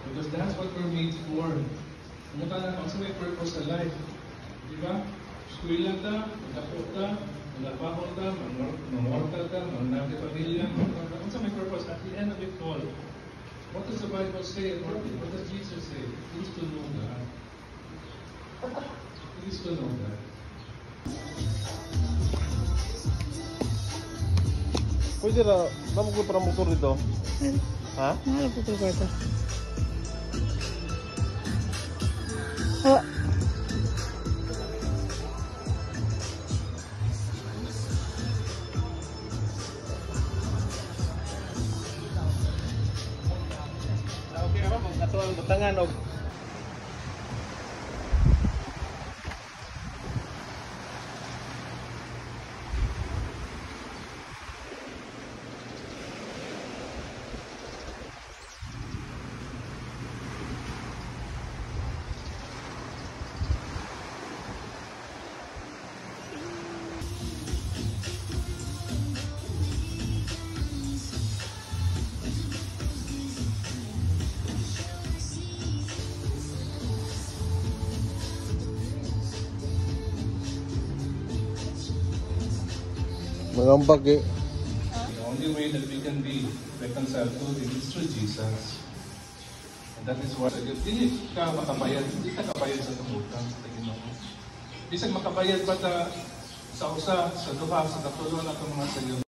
Because that's what we're made for. Kung sa may purpose sa life. Diba? Eskwela ka, magkapo ka, magkapaho ka, mamortal ka, magnati pamilya. Kung sa may purpose, at the end of it all, what does the Bible say about it? What does Jesus say? It is to know God. It is to know God. Pwede na, naman ko para motor dito. Ha? Ano po ito kwarto? Oh. Okay naman, kung ato ang butangan o magambag eh. The only way that we can be reconciled to it is through Jesus. And that is what, hindi ka makabayad, hindi ka kabayad sa utang sa Ginoo. Bisag makabayad ba ta sa usa, sa duha, sa katulo na itong mga sayo.